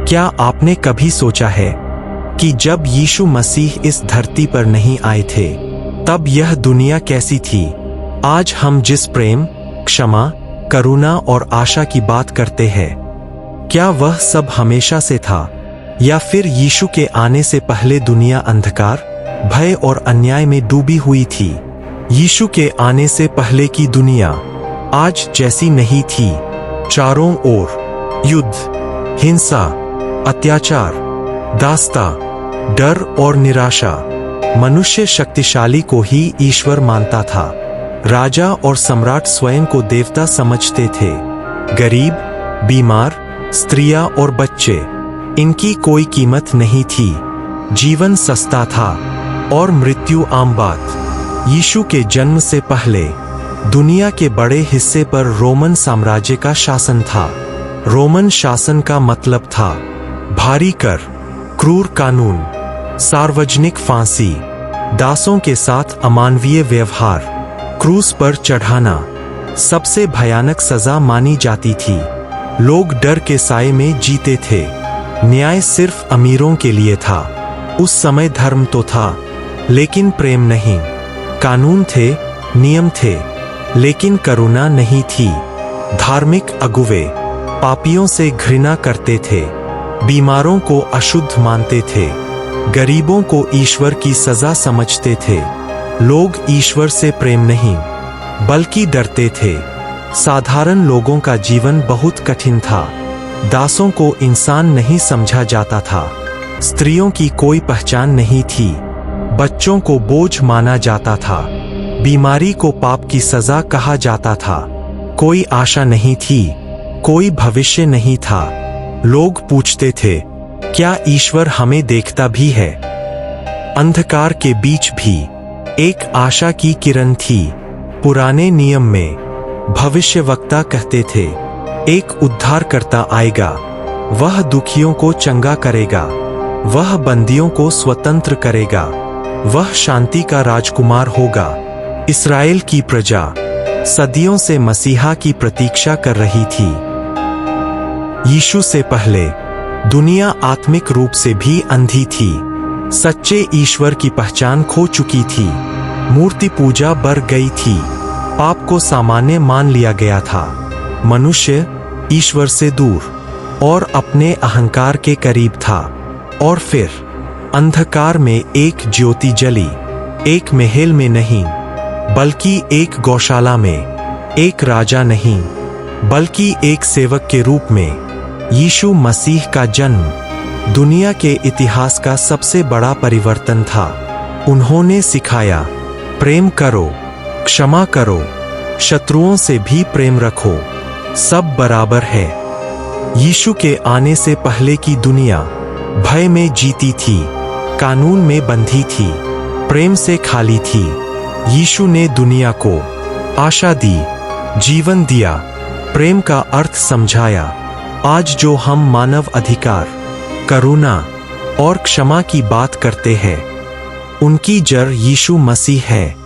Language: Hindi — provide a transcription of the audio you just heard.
क्या आपने कभी सोचा है कि जब यीशु मसीह इस धरती पर नहीं आए थे तब यह दुनिया कैसी थी? आज हम जिस प्रेम, क्षमा, करुणा और आशा की बात करते हैं, क्या वह सब हमेशा से था या फिर यीशु के आने से पहले दुनिया अंधकार, भय और अन्याय में डूबी हुई थी? यीशु के आने से पहले की दुनिया आज जैसी नहीं थी। चारों ओर युद्ध, हिंसा, अत्याचार, दास्ता, डर और निराशा। मनुष्य शक्तिशाली को ही ईश्वर मानता था। राजा और सम्राट स्वयं को देवता समझते थे। गरीब, बीमार, स्त्रियां और बच्चे, इनकी कोई कीमत नहीं थी। जीवन सस्ता था और मृत्यु आम बात। यीशु के जन्म से पहले दुनिया के बड़े हिस्से पर रोमन साम्राज्य का शासन था। रोमन शासन का मतलब था भारी कर, क्रूर कानून, सार्वजनिक फांसी, दासों के साथ अमानवीय व्यवहार, क्रूस पर चढ़ाना सबसे भयानक सजा मानी जाती थी। लोग डर के साए में जीते थे। न्याय सिर्फ अमीरों के लिए था। उस समय धर्म तो था, लेकिन प्रेम नहीं। कानून थे, नियम थे, लेकिन करुणा नहीं थी। धार्मिक अगुवे पापियों से घृणा करते थे, बीमारों को अशुद्ध मानते थे, गरीबों को ईश्वर की सजा समझते थे। लोग ईश्वर से प्रेम नहीं, बल्कि डरते थे। साधारण लोगों का जीवन बहुत कठिन था। दासों को इंसान नहीं समझा जाता था। स्त्रियों की कोई पहचान नहीं थी। बच्चों को बोझ माना जाता था। बीमारी को पाप की सजा कहा जाता था। कोई आशा नहीं थी, कोई भविष्य नहीं था। लोग पूछते थे, क्या ईश्वर हमें देखता भी है? अंधकार के बीच भी एक आशा की किरण थी। पुराने नियम में भविष्यवक्ता कहते थे, एक उद्धारकर्ता आएगा, वह दुखियों को चंगा करेगा, वह बंदियों को स्वतंत्र करेगा, वह शांति का राजकुमार होगा। इस्राएल की प्रजा सदियों से मसीहा की प्रतीक्षा कर रही थी। यीशु से पहले दुनिया आत्मिक रूप से भी अंधी थी। सच्चे ईश्वर की पहचान खो चुकी थी। मूर्ति पूजा बढ़ गई थी। पाप को सामान्य मान लिया गया था। मनुष्य ईश्वर से दूर और अपने अहंकार के करीब था। और फिर अंधकार में एक ज्योति जली, एक महल में नहीं, बल्कि एक गौशाला में। एक राजा नहीं, बल्कि एक सेवक के रूप में। यीशु मसीह का जन्म दुनिया के इतिहास का सबसे बड़ा परिवर्तन था। उन्होंने सिखाया, प्रेम करो, क्षमा करो, शत्रुओं से भी प्रेम रखो, सब बराबर है। यीशु के आने से पहले की दुनिया भय में जीती थी, कानून में बंधी थी, प्रेम से खाली थी। यीशु ने दुनिया को आशा दी, जीवन दिया, प्रेम का अर्थ समझाया। आज जो हम मानव अधिकार, करुणा और क्षमा की बात करते हैं, उनकी जड़ यीशु मसीह है।